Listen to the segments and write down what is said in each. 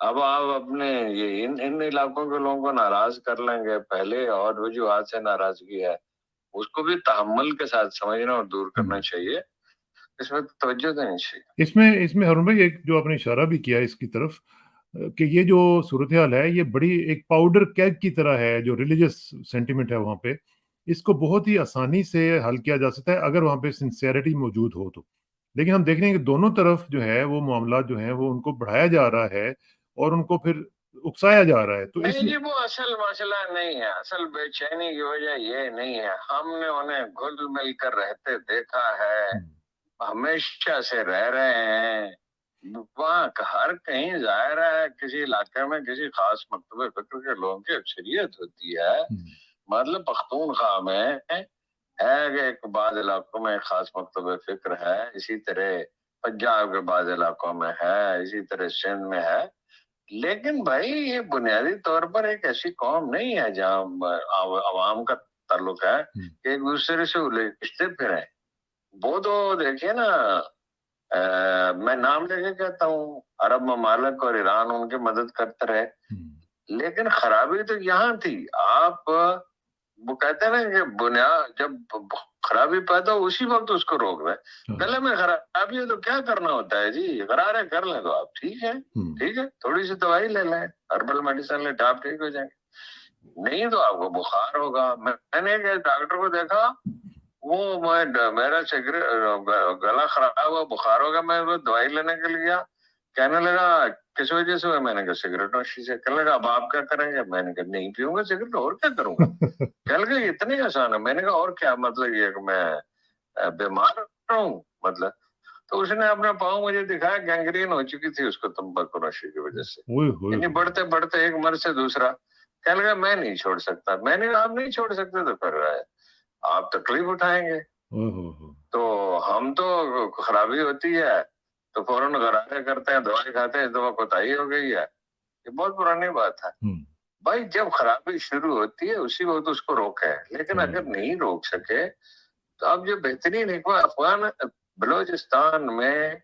اب آپ اپنے یہ ان علاقوں کے لوگوں کو ناراض کر لیں گے پہلے، اور وجوہات سے ناراضگی ہے اس کو بھی تحمل کے ساتھ سمجھنا اور دور کرنا چاہیے، اس میں توجہ دینی چاہیے۔ اس میں ہارون بھائی ایک جو آپ نے اشارہ بھی کیا اس کی طرف کہ یہ جو صورتحال ہے یہ بڑی ایک پاؤڈر کیک کی طرح ہے، جو ریلیجس سینٹیمنٹ ہے وہاں پہ اس کو بہت ہی آسانی سے حل کیا جا سکتا ہے اگر وہاں پہ سنسیئرٹی موجود ہو تو، لیکن ہم دیکھ رہے ہیں کہ دونوں طرف جو ہے وہ معاملات جو ہیں وہ ان کو بڑھایا جا رہا ہے اور ان کو پھر اکسایا جا رہا ہے، تو اس نہیں میں جی، وہ اصل مسئلہ نہیں ہے، اصل بے چینی کی وجہ یہ نہیں ہے، ہم نے انہیں گھل مل کر رہتے دیکھا ہے، ہمیشہ سے رہ رہے ہیں وہاں، ہر کہیں ظاہر ہے کسی علاقے میں کسی خاص مکتبہ فکر کے لوگوں کی اکثریت ہوتی ہے، مطلب پختونخوا میں ہے کہ ایک بعض علاقوں میں ایک خاص مکتبہ فکر ہے، اسی طرح پنجاب کے بعض علاقوں میں ہے، اسی طرح سندھ میں ہے، لیکن بھائی یہ بنیادی طور پر ایک ایسی قوم نہیں ہے جہاں عوام کا تعلق ہے کہ ایک دوسرے سے الجھتے پھریں۔ وہ تو دیکھیے نا، میں نام لے کے کہتا ہوں، عرب ممالک اور ایران ان کی مدد کرتے رہے، لیکن خرابی تو یہاں تھی۔ آپ وہ کہتے ہیں نا کہ بنیاد جب خرابی پیدا ہو اسی وقت اس کو روک دیں، گلے میں خرابی ہے تو کیا کرنا ہوتا ہے جی، غرارے کر لیں تو آپ ٹھیک ہے، ٹھیک ہے، تھوڑی سی دوائی لے لیں، ہربل میڈیسن لے، آپ ٹھیک ہو جائیں گے، نہیں تو آپ کو بخار ہوگا۔ میں نے ایک ڈاکٹر کو دیکھا، وہ میرا گلا خراب ہوا، بخار ہوگا، میں وہ دوائی لینے کے لیے گیا، کہنے لگا کس وجہ سے؟ میں نے کہا سگریٹ نوشی سے۔ کہنے لگا اب آپ کیا کریں گے؟ میں نے کہا نہیں پیوں گا سگریٹ، اور کیا کروں گا؟ کہنے لگا اتنی آسان ہے؟ میں نے کہا اور کیا مطلب یہ کہ میں بیمار ہوں مطلب؟ تو اس نے اپنا پاؤں مجھے دکھایا، گینگرین ہو چکی تھی اس کو تمباکو نوشی کی وجہ سے، یعنی بڑھتے بڑھتے ایک مرض سے دوسرا۔ کہنے لگا میں نہیں چھوڑ سکتا۔ میں نے کہا آپ نہیں چھوڑ سکتے تو پھر آپ تکلیف اٹھائیں گے، تو ہم تو خرابی ہوتی ہے تو فوراً غرارے کرتے ہیں، دوائی کھاتے ہیں، دوا کوتاہی ہو گئی ہے، یہ بہت پرانی بات ہے۔ بھائی جب خرابی شروع ہوتی ہے اسی وقت اس کو روکے، لیکن اگر نہیں روک سکے تو اب جو بہترین افغان بلوچستان میں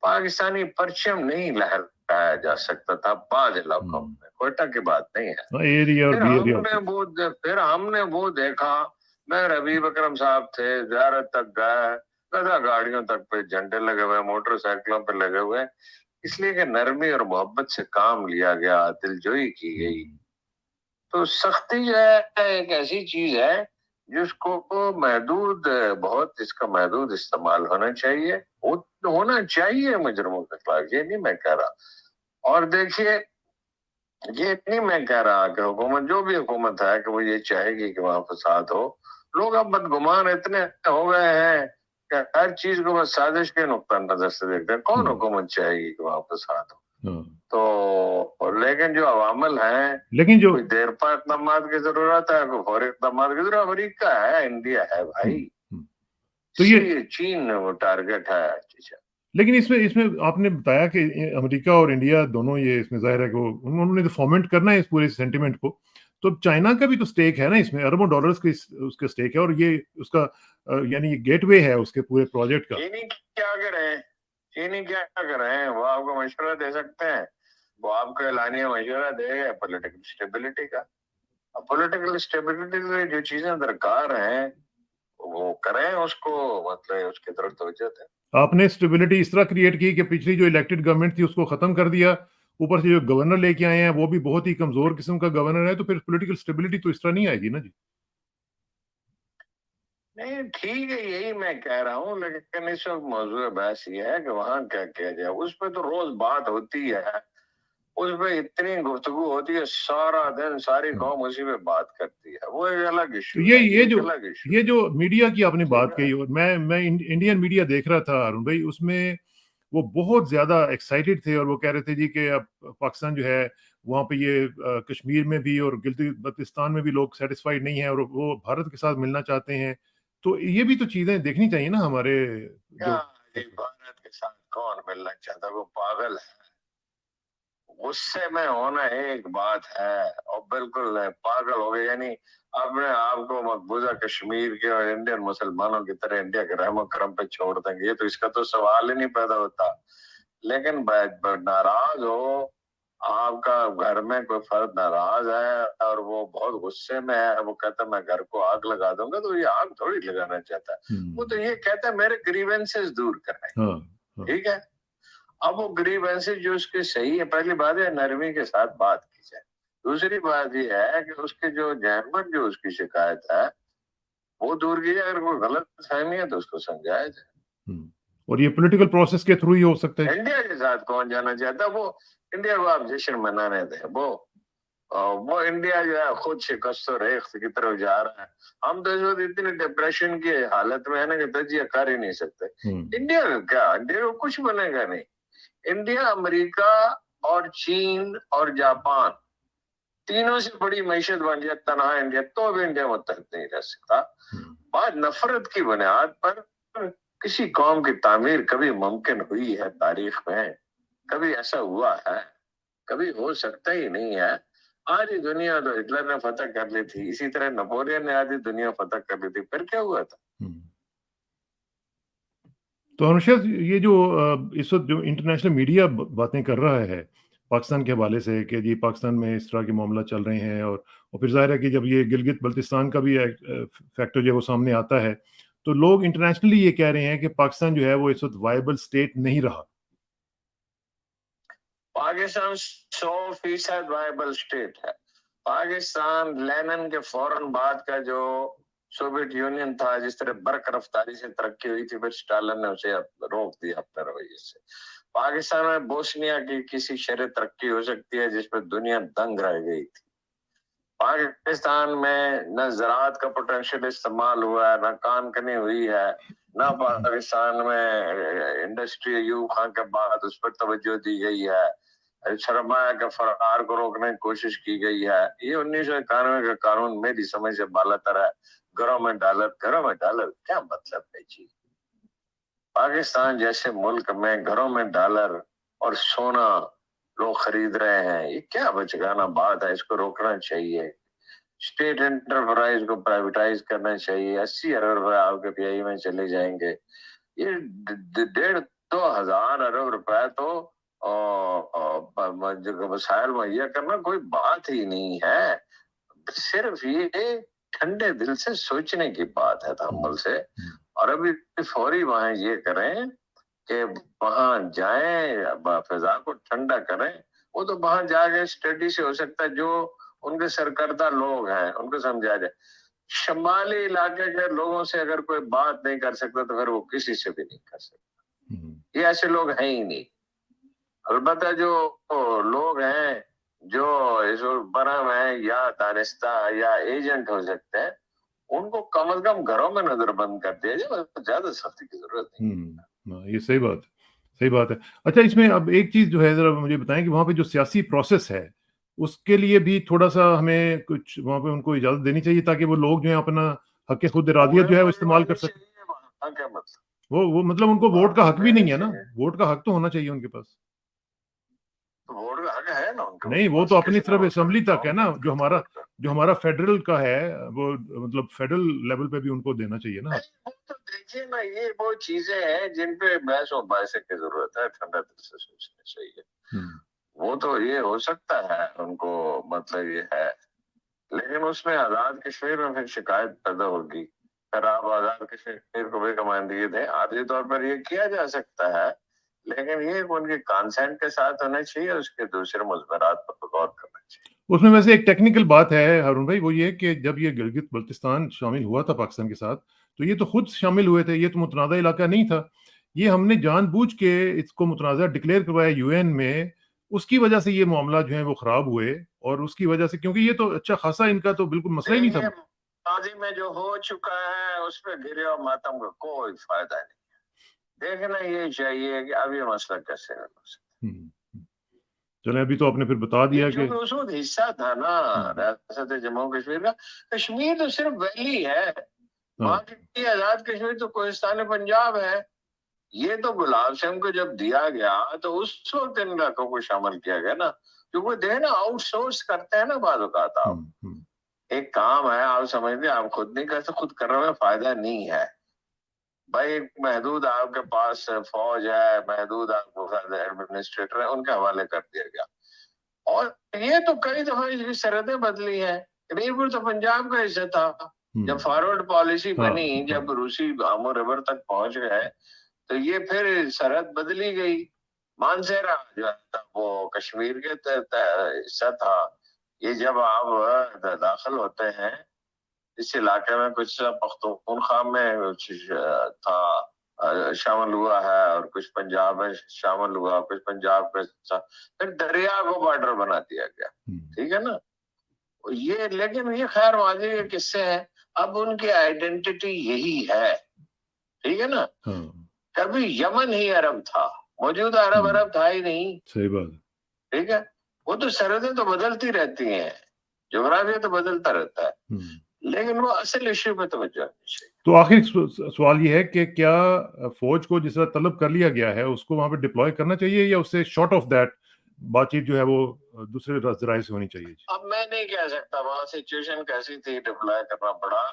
پاکستانی پرچم نہیں لہرایا جا سکتا تھا بعض علاقوں میں، کوئٹہ کی بات نہیں ہے۔ پھر ہم نے وہ دیکھا، میں ربیب اکرم صاحب تھے، زیارت تک گئے، گاڑیوں تک پہ جھنڈے لگے ہوئے، موٹر سائیکلوں پہ لگے ہوئے، اس لیے کہ نرمی اور محبت سے کام لیا گیا، دلجوئی کی گئی۔ تو سختی جو ہے ایک ایسی چیز ہے جس کو محدود، بہت اس کا محدود استعمال ہونا چاہیے مجرموں کے خلاف، یہ نہیں میں کہہ رہا۔ اور دیکھیے یہ نہیں میں کہہ رہا کہ حکومت، جو بھی حکومت ہے کہ وہ یہ چاہے گی کہ وہاں فساد ہو، لوگ اب بدگمان اتنے ہو گئے ہیں کہ ہر چیز کو بس سازش کے نقطہ نظر سے دیکھتے ہیں، کون حکومت چاہے گی کہ وہاں فساد ہو؟ تو لیکن جو عوامل ہیں، لیکن جو کوئی دیر پا اقدامات کی ضرورت ہے، کوئی فوری اقدامات کی ضرورت، امریکہ ہے، انڈیا ہے بھائی، تو یہ چین وہ ٹارگٹ ہے۔ لیکن اس میں آپ نے بتایا کہ امریکہ اور انڈیا دونوں، یہ اس میں ظاہر ہے کہ انہوں نے تو فومنٹ کرنا ہے اس پورے سینٹیمنٹ کو، تو چائنا کا بھی تو سٹیک ہے نا اس میں، اربوں ڈالرز کا اس کا سٹیک ہے، اور یہ اس کا یعنی گیٹ وے ہے اس کے پورے پروجیکٹ کا۔ چینی کیا کریں؟ وہ آپ کو مشورہ دے سکتے ہیں، وہ آپ کو اعلانیہ مشورہ دے گا پولیٹیکل اسٹیبلٹی کا۔ پولیٹیکل اسٹیبلٹی کے جو چیزیں درکار ہیں وہ کریں، اس کو مطلب اس کی طرف توجہ دیں۔ آپ نے اسٹیبلٹی اس طرح کریٹ کی کہ پچھلی جو الیکٹڈ گورنمنٹ تھی اس کو ختم کر دیا، اوپر سے جو گورنر لے کے آئے ہیں وہ بھی بہت ہی کمزور قسم کا گورنر ہے، تو پھر پولیٹیکل اسٹیبلٹی تو اس طرح نہیں آئے گی نا جی۔ نہیں ٹھیک ہے، یہی میں کہہ رہا ہوں، لیکن اس وقت موضوع بحث یہ ہے کہ وہاں کیا کیا جائے، اس پہ تو روز بات ہوتی ہے، اس پہ اتنی گفتگو ہوتی ہے، سارا دن ساری قوم اسی پہ بات کرتی ہے، وہ ایک الگ ایشو ہے، یہ جو میڈیا کی آپ نے بات کہی، اور میں انڈین میڈیا دیکھ رہا تھا ہارون بھائی، اس میں وہ بہت زیادہ ایکسائٹڈ تھے، اور وہ کہہ رہے تھے جی کہ اب پاکستان جو ہے وہاں پہ یہ کشمیر میں بھی اور گلگت بلتستان میں بھی لوگ سیٹسفائیڈ نہیں ہیں اور وہ بھارت کے ساتھ ملنا چاہتے ہیں، تو یہ بھی تو چیزیں دیکھنی چاہیے نا ہمارے جو۔ بھارت کے ساتھ کون ملنا چاہتا؟ وہ پاگل ہے، غصے میں ہونا ایک بات ہے اور بالکل پاگل ہو گئے، یعنی اپنے آپ کو مقبوضہ کشمیر کے اور انڈین مسلمانوں کی طرح انڈیا کے رحم و کرم پہ چھوڑ دیں گے، یہ تو اس کا تو سوال ہی نہیں پیدا ہوتا۔ لیکن ناراض ہو آپ کا گھر میں کوئی فرد ناراض ہے اور وہ بہت غصے میں ہے, وہ کہتا ہے میں گھر کو آگ لگا دوں گا, تو یہ آگ تھوڑی لگانا چاہتا ہے, وہ تو یہ کہتا ہے میرے گریونسز دور کریں. ٹھیک ہے, اب وہ گریونسز جو اس کے صحیح ہے, پہلی بات ہے نرمی کے ساتھ بات کی جائے. دوسری بات یہ ہے کہ اس کے جو جانور جو اس کی شکایت ہے وہ دور کی جائے. اگر کوئی غلط فہمی ہے تو اس کو سمجھایا جائے. اور یہ پولیٹیکل پروسیس کے تھرو ہی ہو سکتا ہے. انڈیا کے ساتھ کون جانا چاہتا, وہ انڈیا کو آپ جشن منانے دیں, وہ انڈیا جو ہے خود شکست و ریخت کی طرف جا رہا ہے. ہم تو اس وقت اتنی ڈپریشن کی حالت میں ہے نا کہ تجزیہ کر ہی نہیں سکتے. انڈیا کا کیا, انڈیا کو کچھ بنے گا نہیں. انڈیا, امریکہ اور چین اور جاپان تینوں سے بڑی معیشت بن جائے تنہا انڈیا, تو بھی انڈیا متحد نہیں رہ سکتا. بات نفرت کی بنیاد پر کسی قوم کی تعمیر کبھی ممکن ہوئی ہے تاریخ میں؟ کبھی ایسا ہوا ہے؟ کبھی ہو سکتا ہی نہیں ہے. آدھی دنیا تو ہٹلر نے فتح کر لی تھی, اسی طرح نپولین نے آدھی دنیا فتح کر لی تھی, پھر کیا ہوا تھا؟ تو انوشا, یہ جو اس وقت جو انٹرنیشنل میڈیا باتیں کر رہا ہے پاکستان کے حوالے سے کہ جی پاکستان میں اس طرح کے معاملات چل رہے ہیں, اور پھر ظاہر ہے کہ جب یہ گلگت بلتستان کا بھی فیکٹر جو ہے وہ سامنے آتا ہے تو لوگ انٹرنیشنلی یہ کہہ رہے ہیں کہ پاکستان جو ہے وہ اس وقت وائبل اسٹیٹ نہیں رہا. پاکستان 100% وائبل اسٹیٹ ہے. پاکستان لینن کے فوراً بعد کا جو سوویت یونین تھا, جس طرح برق رفتاری سے ترقی ہوئی تھی, پھر اسٹالن نے اسے روک دیا اپنے رویے سے. پاکستان میں بوسنیا کی کسی شرح ترقی ہو سکتی ہے جس پہ دنیا دنگ رہ گئی تھی. پاکستان میں نہ زراعت کا پوٹینشیل استعمال ہوا ہے, نہ کان کنی ہوئی ہے, نہ پاکستان میں انڈسٹری ایوب خان کے بعد اس پر توجہ دی گئی ہے, سرمایہ کے فرار کو روکنے کی کوشش کی گئی ہے. یہ 1991 کا قانون میری سمجھ سے بالا تر ہے. گھروں میں ڈالر کیا مطلب ہے جی؟ پاکستان جیسے ملک میں گھروں میں ڈالر اور سونا لوگ خرید رہے ہیں, یہ کیا بچگانا بات ہے؟ اس کو روکنا چاہیے. اسٹیٹ انٹرپرائز کو پرائیویٹائز کرنا چاہیے. 80 ارب روپے آپ کے پی آئی میں چلے جائیں گے. یہ 1,500 ارب روپے تو وسائل مہیا کرنا کوئی بات ہی نہیں ہے. صرف یہ ٹھنڈے دل سے سوچنے کی بات ہے, تحمل سے. اور ابھی فوری وہاں یہ کریں کہ وہاں جائیں, فضا کو ٹھنڈا کریں. وہ تو وہاں جا کے اسٹڈی سے ہو سکتا ہے, جو ان کے سرکردہ لوگ ہیں ان کو سمجھا جائے. شمالی علاقے کے لوگوں سے اگر کوئی بات نہیں کر سکتا تو پھر وہ کسی سے بھی نہیں کر سکتا. یہ ایسے لوگ ہیں ہی نہیں. البتہ جو لوگ ہیں جو اس برہم ہیں یا دانستہ یا ایجنٹ ہو سکتے ہیں, ان کو کم از کم گھروں میں نظر بند کر دیا جائے, زیادہ سختی کی ضرورت نہیں. یہ صحیح بات ہے. اچھا, اس میں اب ایک چیز جو ہے ذرا مجھے بتائیں کہ وہاں پہ جو سیاسی پروسیس ہے اس کے لیے بھی تھوڑا سا ہمیں کچھ وہاں پہ ان کو اجازت دینی چاہیے تاکہ وہ لوگ جو ہیں اپنا حق خود ارادیت جو ہے وہ استعمال کر سکیں. وہ مطلب ان کو ووٹ کا حق بھی نہیں ہے نا, ووٹ کا حق تو ہونا چاہیے ان کے پاس. ووٹ کا حق ہے نا ان کے, نہیں وہ تو اپنی طرف اسمبلی تک ہے نا, جو ہمارا فیڈرل کا ہے وہ مطلب فیڈرل لیول پہ بھی ان کو دینا چاہیے نا. تو دیکھیے نا, یہ وہ چیزیں ہیں جن پہ بحث و مباحثے کی ضرورت ہے, ٹھنڈا دل سے سوچنا چاہیے. وہ تو یہ ہو سکتا ہے ان کو, مطلب یہ ہے, لیکن اس میں آزاد کشمیر میں پھر شکایت پیدا ہوگی. پھر آپ آزاد کشمیر کو بھی نمائندگی دیں, عارضی طور پر یہ کیا جا سکتا ہے, لیکن یہ ان کی کانسینٹ کے ساتھ ہونا چاہیے, اس کے دوسرے مضمرات پر غور کرنا چاہیے. اس میں ویسے ایک ٹیکنیکل بات ہے ہارون بھائی, وہ یہ کہ جب یہ گلگت بلتستان شامل ہوا تھا پاکستان کے ساتھ تو یہ تو خود شامل ہوئے تھے, یہ تو متنازع علاقہ نہیں تھا. یہ ہم نے جان بوجھ کے اس کو متنازع ڈکلیئر کروایا یو این میں, اس کی وجہ سے یہ معاملہ جو ہیں وہ خراب ہوئے, اور اس کی وجہ سے کیونکہ یہ تو اچھا خاصا ان کا تو بالکل مسئلہ ہی نہیں تھا. ماضی میں جو ہو چکا ہے اس پہ گرے اور ماتم کا کوئی فائدہ نہیں ہے. دیکھنا یہ چاہیے کہ اب یہ مسئلہ کیسے حل ہو سکتا ہے. چلیں, ابھی تو آپ نے پھر بتا دیا کہ اس وقت حصہ تھا نا ریاست جموں کشمیر کا. کشمیر تو صرف ویلی ہے, باقی آزاد کشمیر تو کوہستان پنجاب ہے. یہ تو گلاب سنگھ کو جب دیا گیا تو اس وقت ان علاقوں کو شامل کیا گیا نا, کیونکہ دیکھیں نا آؤٹ سورس کرتے ہیں نا بعض اوقات. آپ ایک کام ہے, آپ سمجھتے آپ خود نہیں کر سکتے, خود کرنے میں فائدہ نہیں ہے بھائی. محدود آپ کے پاس فوج ہے, محدود آپ کو ایڈمنسٹریٹر ہے, ان کے حوالے کر دیا گیا. اور یہ تو کئی دفعہ اس کی سرحدیں بدلی ہیں. کشمیر تو پنجاب کا حصہ تھا. جب فارورڈ پالیسی بنی, جب روسی آمو ریور تک پہنچ گئے تو یہ پھر سرحد بدلی گئی. مانسہرہ جو تھا وہ کشمیر کے حصہ تھا. یہ جب آپ داخل ہوتے ہیں اس علاقے میں, کچھ پختونخوا میں تھا شامل ہوا ہے اور کچھ پنجاب میں شامل ہوا, کچھ پنجاب کے پھر دریا کو بارڈر بنا دیا گیا. ٹھیک ہے نا. یہ لیکن یہ خیر ماضی کے قصے ہیں. اب ان کی آئیڈینٹی یہی ہے. ٹھیک ہے نا. کبھی یمن ہی عرب تھا, موجودہ عرب تھا ہی نہیں. صحیح بات. ٹھیک ہے. وہ تو سرحدیں تو بدلتی رہتی ہیں, جغرافیہ تو بدلتا رہتا ہے, لیکن وہ اصل ایشو پہ توجہ نہیں چاہیے. تو آخری سوال یہ ہے کہ کیا فوج کو جس طرح طلب کر لیا گیا ہے اس کو وہاں پہ ڈپلوائے کرنا چاہیے, یا اس سے شارٹ آف دیٹ بات چیت جو ہے وہ دوسرے ذرائع سے ہونی چاہیے؟ اب میں نہیں کہہ سکتا وہاں سچویشن کیسی تھی, ڈپلوائے کرنا پڑا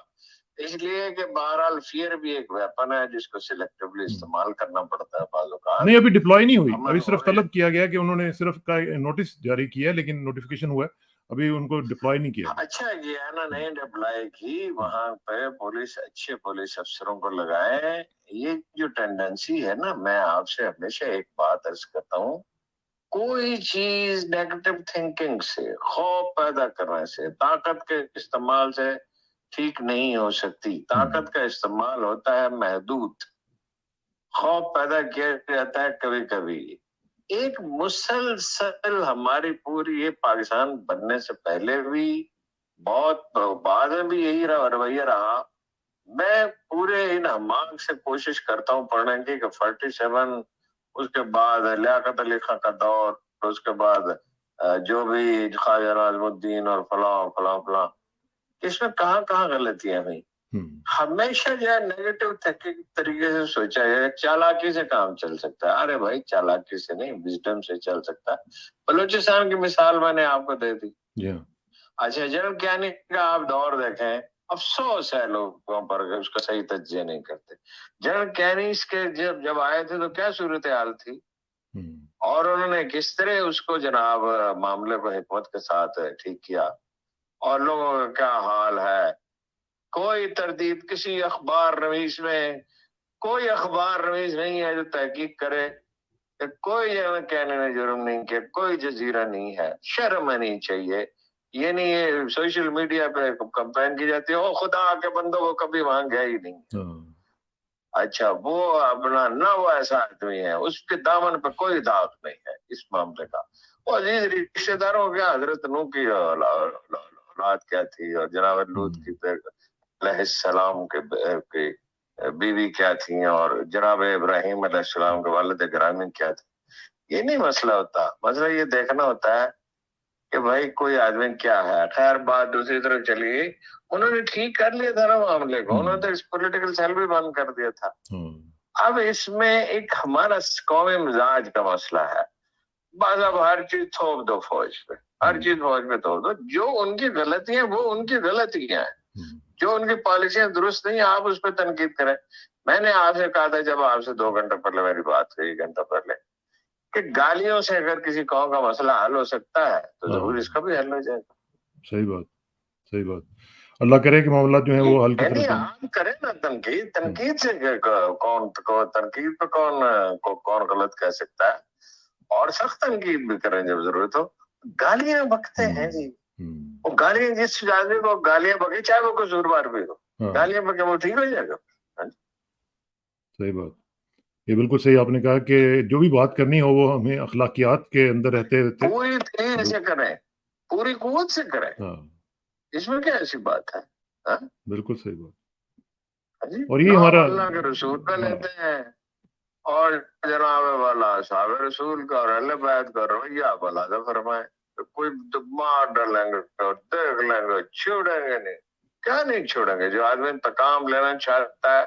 اس لیے کہ بہرحال فیئر بھی ایک ویپن ہے جس کو سلیکٹیولی استعمال کرنا پڑتا ہے بعض اوقات. نہیں, ابھی ڈپلوائے نہیں ہوئی, ابھی صرف طلب کیا گیا کہ انہوں نے صرف نوٹس جاری کیا ہے, لیکن نوٹیفیکیشن ہوا ہے, ابھی ان کو ڈپلوائے نہیں کیا. اچھا کیا نا, نہیں ڈپلوائے کی. وہاں پہ پولیس, اچھے پولیس افسروں کو لگائے. یہ جو ٹینڈنسی ہے نا, میں آپ سے ہمیشہ ایک بات عرض کرتا ہوں, کوئی چیز نیگیٹو تھنکنگ سے, خوف پیدا کرنے سے, طاقت کے استعمال سے ٹھیک نہیں ہو سکتی. طاقت کا استعمال ہوتا ہے محدود, خوف پیدا کیا جاتا ہے کبھی کبھی. ایک مسلسل ہماری پوری یہ پاکستان بننے سے پہلے بھی بہت بعد میں بھی یہی رویہ رہا. میں پورے ان ہمانگ سے کوشش کرتا ہوں پڑھنے کی کہ 47 اس کے بعد لیاقت علی خان کا دور, اس کے بعد جو بھی خواجہ ناظم الدین اور فلاں فلاں فلاں, اس میں کہاں کہاں غلطیاں ہوئی. ہمیشہ جو ہے نیگیٹو طریقے سے سوچا ہے, چالاکی سے کام چل سکتا ہے. ارے بھائی چالاکی سے نہیں, وزڈم سے چل سکتا ہے. بلوچستان کی مثال میں نے آپ کو دے دی. اچھا, جنرل کیانی کا آپ دور دیکھیں, افسوس ہے لوگوں پر اس کا صحیح تجزیہ نہیں کرتے. جنرل کینیس کے جب آئے تھے تو کیا صورتحال تھی, اور انہوں نے کس طرح اس کو جناب معاملے کو حکمت کے ساتھ ٹھیک کیا, اور لوگوں کا کیا حال ہے. کوئی تردید کسی اخبار نویس میں, کوئی اخبار نویس نہیں ہے جو تحقیق کرے کہ کوئی جنرل کینی نے جرم نہیں کیا, کوئی جزیرہ نہیں ہے. شرم نہیں چاہیے. یہ نہیں ہے سوشل میڈیا پہ کمپین کی جاتی ہے, او خدا کے بندوں کو کبھی وہاں گیا ہی نہیں. اچھا, وہ اپنا نہ وہ ایسا آدمی ہے, اس کے دامن پہ کوئی داغ نہیں ہے اس معاملے کا. وہ عزیز رشتے داروں کیا, حضرت نوح کی اولاد کیا تھی, اور جناب لوط کی علیہ السلام کے بیوی کیا تھی, اور جناب ابراہیم علیہ السلام کے والد گرامی کیا تھے. یہ نہیں مسئلہ ہوتا. مسئلہ یہ دیکھنا ہوتا ہے کہ بھائی کوئی آدمی کیا ہے. خیر بات دوسری طرف چلی گئی, انہوں نے ٹھیک کر لیا تھا نا معاملے کو, انہوں نے تو اس پولیٹیکل سیل بھی بند کر دیا تھا. اب اس میں ایک ہمارا قومی مزاج کا مسئلہ ہے. بعض اب ہر چیز تھوپ دو فوج پہ, ہر چیز فوج پہ تھوپ دو. جو ان کی غلطیاں وہ ان کی غلطیاں ہیں, جو ان کی پالیسیاں درست نہیں, آپ اس پہ تنقید کریں. میں نے آپ سے کہا تھا جب آپ سے 2 گھنٹے پہلے میری بات ہوئی, 1 گھنٹہ پہلے, کہ گالیوں سے اگر کسی قوم کا مسئلہ حل ہو سکتا ہے تو ضرور اس کا بھی حل ہو جائے گا. صحیح بات, صحیح بات. اللہ کرے کہ معاملات جو ہیں وہ حل کی طرف جائیں. آپ کریں نا تنقید, تنقید سے تنقید پہ کون غلط کہہ سکتا ہے, اور سخت تنقید بھی کریں جب ضرورت ہو. گالیاں بکتے ہیں جی, وہ گالیاں جس آدمی کو گالیاں بکے چاہے وہ قصوروار بھی ہو, گالیاں بکے وہ ٹھیک ہو جائے گا. صحیح بات. یہ بالکل صحیح آپ نے کہا کہ جو بھی بات کرنی ہو وہ ہمیں اخلاقیات کے اندر رہتے ہوتے پوری تیز سے کریں, پوری قوت سے کریں. اس میں کیا ایسی بات ہے؟ بالکل صحیح بات. اور یہ ہمارا اللہ کے رسول کا لیتے ہیں, اور جناب والا صحاب رسول کا اور اہل بیت کا رویہ آپ علیحدہ فرمائیں. کوئی مار ڈالیں گے, دیکھ لیں گے, چھوڑیں گے نہیں. کیا نہیں چھوڑیں گے؟ جو آدمی انتقام لینا چاہتا ہے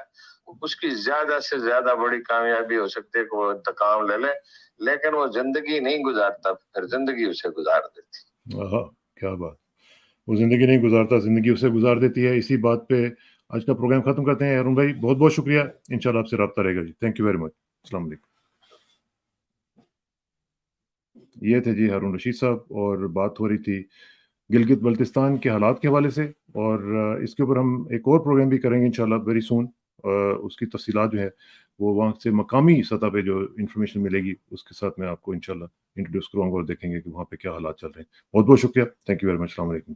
اس کی زیادہ سے زیادہ بڑی کامیابی ہو سکتی ہے کہ وہ انتقام لے لے, لیکن وہ زندگی نہیں گزارتا, پھر زندگی اسے گزار دیتی. کیا بات, وہ زندگی نہیں گزارتا, زندگی اسے گزار دیتی ہے. اسی بات پہ آج کا پروگرام ختم کرتے ہیں. ہارون بھائی بہت بہت شکریہ, انشاءاللہ آپ سے رابطہ رہے گا جی. Thank you very much. السلام علیکم. یہ تھے جی ہارون رشید صاحب، اور بات ہو رہی تھی گلگت بلتستان کے حالات کے حوالے سے، اور اس کے اوپر ہم ایک اور پروگرام بھی کریں گے انشاءاللہ ویری سون. اس کی تفصیلات جو ہے وہ وہاں سے مقامی سطح پہ جو انفارمیشن ملے گی اس کے ساتھ میں آپ کو انشاءاللہ انٹروڈیوس کروں گا اور دیکھیں گے کہ وہاں پہ کیا حالات چل رہے ہیں. بہت بہت شکریہ. Thank you very much. السلام علیکم.